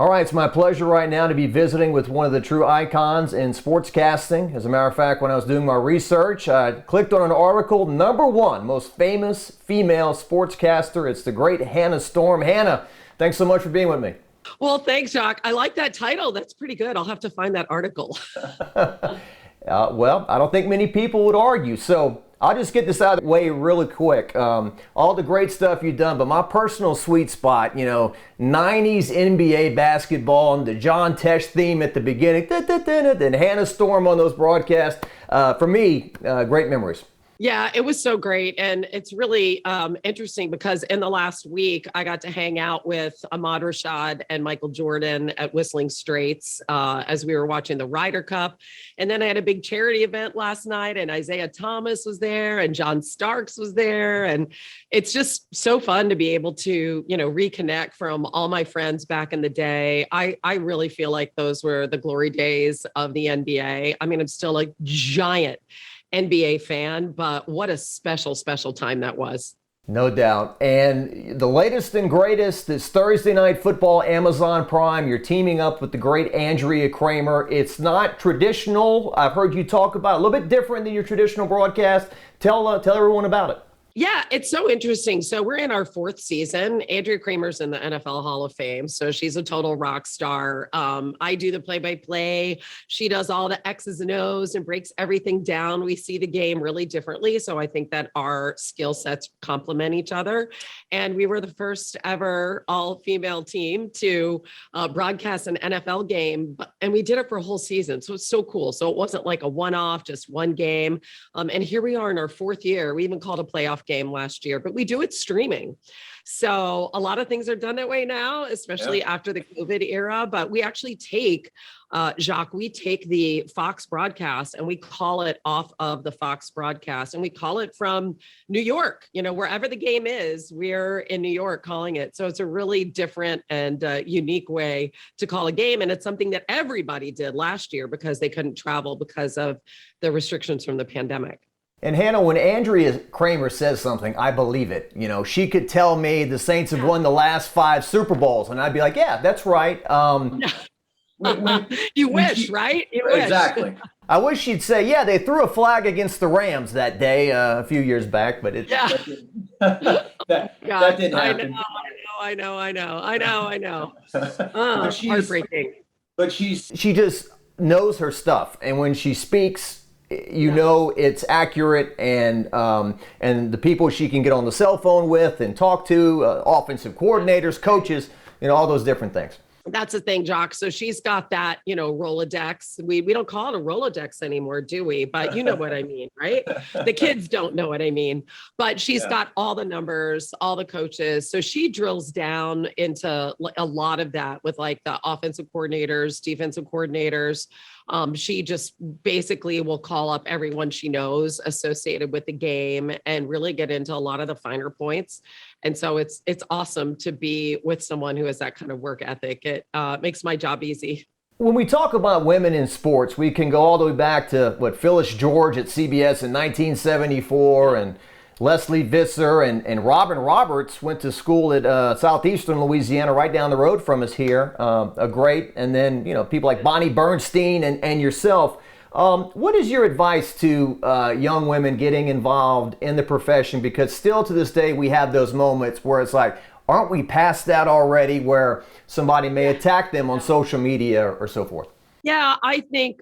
All right, it's my pleasure right now to be visiting with one of the true icons in sportscasting. As a matter of fact, when I was doing my research, I clicked on an article, #1 most famous female sportscaster. It's the great Hannah Storm. Hannah, thanks so much for being with me. Well, thanks, Jacques. I like that title. That's pretty good. I'll have to find that article. Well, I don't think many people would argue. So I'll just get this out of the way really quick. All the great stuff you've done, but my personal sweet spot, 90s NBA basketball and the John Tesh theme at the beginning, then Hannah Storm on those broadcasts. For me, great memories. Yeah, it was so great. And it's really interesting because in the last week, I got to hang out with Ahmad Rashad and Michael Jordan at Whistling Straits as we were watching the Ryder Cup. And then I had a big charity event last night and Isaiah Thomas was there and John Starks was there. And it's just so fun to be able to, reconnect from all my friends back in the day. I really feel like those were the glory days of the NBA. I mean, I'm still a giant NBA fan, but what a special, special time that was. No doubt. And the latest and greatest is Thursday Night Football, Amazon Prime. You're teaming up with the great Andrea Kramer. It's not traditional. I've heard you talk about it, a little bit different than your traditional broadcast. Tell everyone about it. Yeah, it's so interesting. So we're in our 4th season. Andrea Kramer's in the NFL Hall of Fame. So she's a total rock star. I do the play-by-play. She does all the X's and O's and breaks everything down. We see the game really differently. So I think that our skill sets complement each other. And we were the first ever all-female team to broadcast an NFL game. And we did it for a whole season. So it's so cool. So it wasn't like a one-off, just one game. And here we are in our 4th year. We even called a playoff game last year, but we do it streaming. So a lot of things are done that way now, especially after the COVID era. But we actually take, Jacques, we take the Fox broadcast and we call it off of the Fox broadcast and we call it from New York, wherever the game is, we're in New York calling it. So it's a really different and unique way to call a game. And it's something that everybody did last year because they couldn't travel because of the restrictions from the pandemic. And Hannah, when Andrea Kramer says something, I believe it. She could tell me the Saints have won the last 5 Super Bowls, and I'd be like, yeah, that's right. You wish, right? You wish. Exactly. I wish she'd say, yeah, they threw a flag against the Rams that day a few years back, but that didn't happen. I know. Heartbreaking. But she just knows her stuff, and when she speaks, it's accurate, and the people she can get on the cell phone with and talk to, offensive coordinators, coaches, all those different things. That's the thing, Jacques. So she's got that, Rolodex. We don't call it a Rolodex anymore, do we? But you know what I mean, right? The kids don't know what I mean. But she's got all the numbers, all the coaches. So she drills down into a lot of that with like the offensive coordinators, defensive coordinators. She just basically will call up everyone she knows associated with the game and really get into a lot of the finer points. And so it's awesome to be with someone who has that kind of work ethic. It makes my job easy. When we talk about women in sports, we can go all the way back to Phyllis George at CBS in 1974 and Leslie Visser and Robin Roberts went to school at Southeastern Louisiana, right down the road from us here. A great, and then people like Bonnie Bernstein and yourself. What is your advice to young women getting involved in the profession? Because still to this day we have those moments where it's like, aren't we past that already? Where somebody may attack them on social media or so forth. Yeah, I think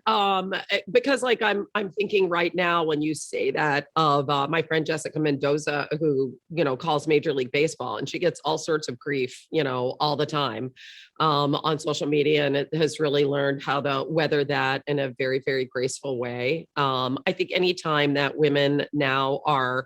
because I'm thinking right now when you say that of my friend Jessica Mendoza, who calls Major League Baseball, and she gets all sorts of grief, all the time on social media, and it has really learned how to weather that in a very, very graceful way. I think anytime that women now are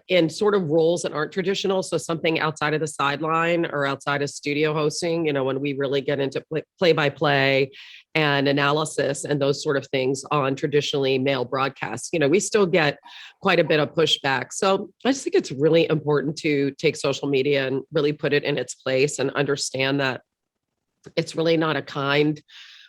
in sort of roles that aren't traditional. So something outside of the sideline or outside of studio hosting, when we really get into play-by-play and analysis and those sort of things on traditionally male broadcasts, we still get quite a bit of pushback. So I just think it's really important to take social media and really put it in its place and understand that it's really not a kind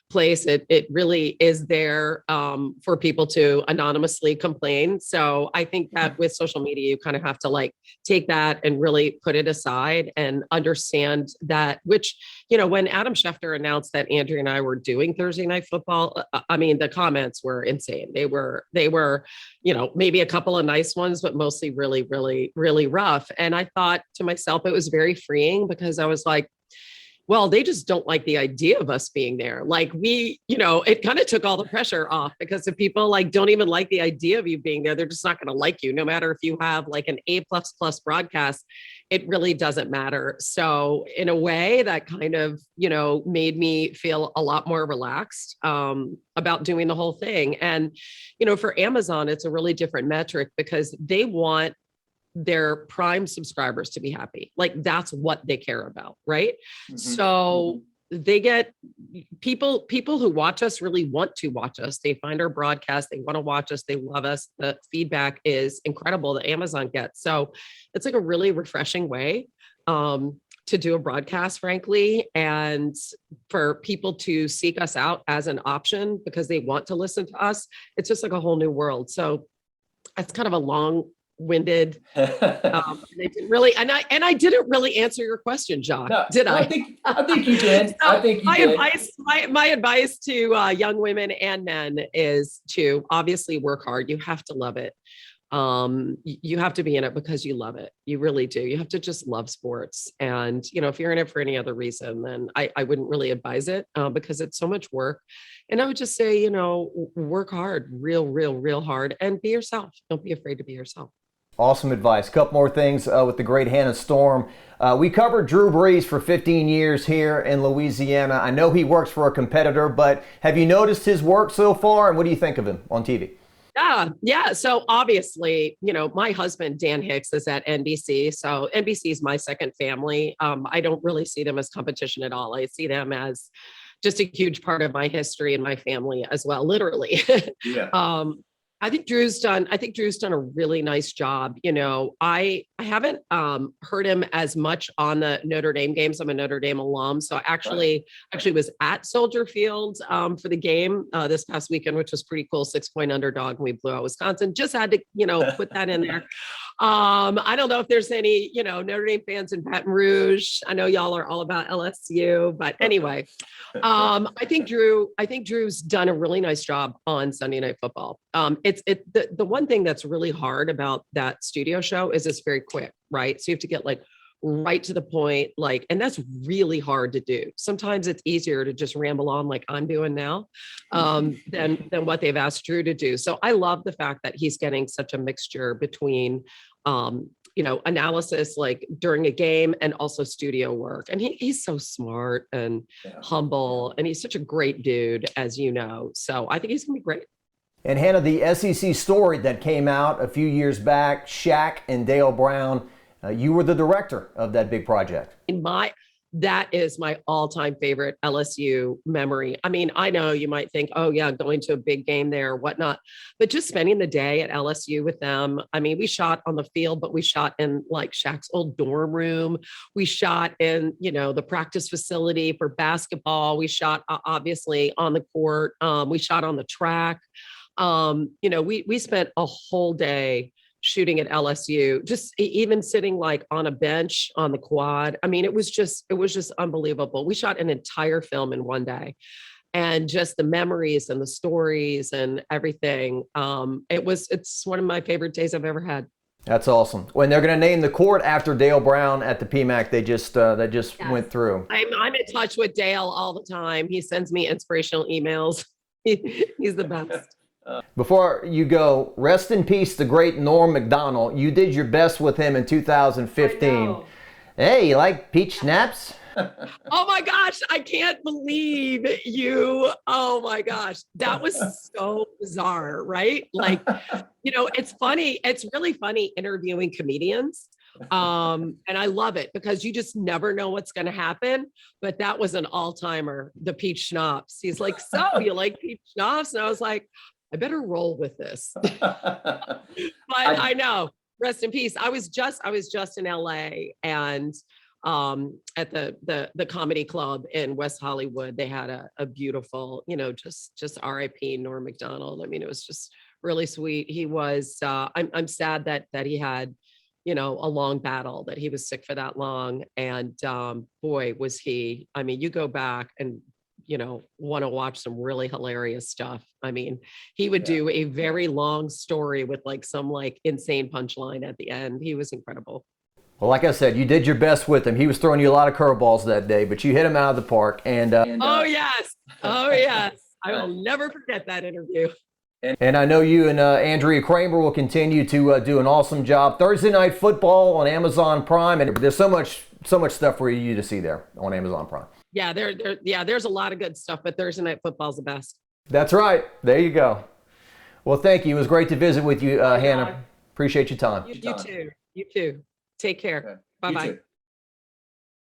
place. It really is there for people to anonymously complain. So I think that with social media, you kind of have to like take that and really put it aside and understand that, which, you know, when Adam Schefter announced that Andrea and I were doing Thursday Night Football, I mean, the comments were insane. They were, you know, maybe a couple of nice ones, but mostly really, really, really rough. And I thought to myself, it was very freeing because I was like, well, they just don't like the idea of us being there. Like we, you know, it kind of took all the pressure off because if people like don't even like the idea of you being there, they're just not going to like you. No matter if you have like an A++ broadcast, it really doesn't matter. So in a way that kind of, you know, made me feel a lot more relaxed about doing the whole thing. And, you know, for Amazon, it's a really different metric because they want their Prime subscribers to be happy. Like that's what they care about, right? Mm-hmm. So they get people who watch us really want to watch us. They find our broadcast, they want to watch us, they love us. The feedback is incredible that Amazon gets. So it's like a really refreshing way to do a broadcast, frankly, and for people to seek us out as an option because they want to listen to us. It's just like a whole new world. So that's kind of a long-winded. They didn't really, and I didn't really answer your question, Jacques. No, did I? I think you did. So I think you did. My advice to young women and men is to obviously work hard. You have to love it. You have to be in it because you love it. You really do. You have to just love sports. And, you know, if you're in it for any other reason, then I wouldn't really advise it because it's so much work. And I would just say, you know, work hard, real hard, and be yourself. Don't be afraid to be yourself. Awesome advice. A couple more things with the great Hannah Storm. We covered Drew Brees for 15 years here in Louisiana. I know he works for a competitor, but have you noticed his work so far? And what do you think of him on TV? Yeah. So obviously, you know, my husband, Dan Hicks, is at NBC. So NBC is my second family. I don't really see them as competition at all. I see them as just a huge part of my history and my family as well, literally. Yeah. I think Drew's done a really nice job. You know, I haven't heard him as much on the Notre Dame games. I'm a Notre Dame alum. So I actually was at Soldier Field for the game this past weekend, which was pretty cool. 6-point underdog. And we blew out Wisconsin. Just had to, you know, put that in there. I don't know if there's any, you know, Notre Dame fans in Baton Rouge. I know y'all are all about LSU, but anyway, I think Drew's done a really nice job on Sunday Night Football. The one thing that's really hard about that studio show is it's very quick, right? So you have to get like right to the point, like, and that's really hard to do. Sometimes it's easier to just ramble on like I'm doing now than what they've asked Drew to do. So I love the fact that he's getting such a mixture between you know, analysis like during a game and also studio work. And he's so smart and humble, and he's such a great dude, as you know. So I think he's gonna be great. And Hannah, the SEC story that came out a few years back, Shaq and Dale Brown, you were the director of that big project. That is my all-time favorite LSU memory. I mean, I know you might think, oh yeah, going to a big game there, whatnot, but just spending the day at LSU with them. I mean, we shot on the field, but we shot in like Shaq's old dorm room. We shot in, you know, the practice facility for basketball. We shot obviously on the court. We shot on the track. You know, we spent a whole day shooting at LSU, just even sitting like on a bench on the quad. I mean, it was just unbelievable. We shot an entire film in one day, and just the memories and the stories and everything. It's one of my favorite days I've ever had. That's awesome. When they're going to name the court after Dale Brown at the PMAC, they just yes. went through. I'm in touch with Dale all the time. He sends me inspirational emails. He's the best. Before you go, rest in peace, the great Norm Macdonald. You did your best with him in 2015. Hey, you like peach schnapps? Oh my gosh, I can't believe you. Oh my gosh, that was so bizarre, right? Like, you know, it's funny. It's really funny interviewing comedians. And I love it because you just never know what's going to happen. But that was an all-timer, the peach schnapps. He's like, so you like peach schnapps? And I was like, I better roll with this. But I know, rest in peace. I was just in LA, and at the comedy club in West Hollywood. They had a beautiful, just RIP Norm Macdonald. I mean, it was just really sweet. He was, I'm sad that he had, a long battle, that he was sick for that long. And boy, was he, I mean, you go back and, want to watch some really hilarious stuff. I mean, he would do a very long story with some insane punchline at the end. He was incredible. Well, like I said, you did your best with him. He was throwing you a lot of curveballs that day, but you hit him out of the park. Oh yes, I will never forget that interview. And I know you and Andrea Kramer will continue to do an awesome job. Thursday Night Football on Amazon Prime, and there's so much stuff for you to see there on Amazon Prime. Yeah, there's a lot of good stuff, but Thursday Night Football's the best. That's right. There you go. Well, thank you. It was great to visit with you, Hannah. Appreciate your time. You too. Take care. Okay. Bye-bye. You too.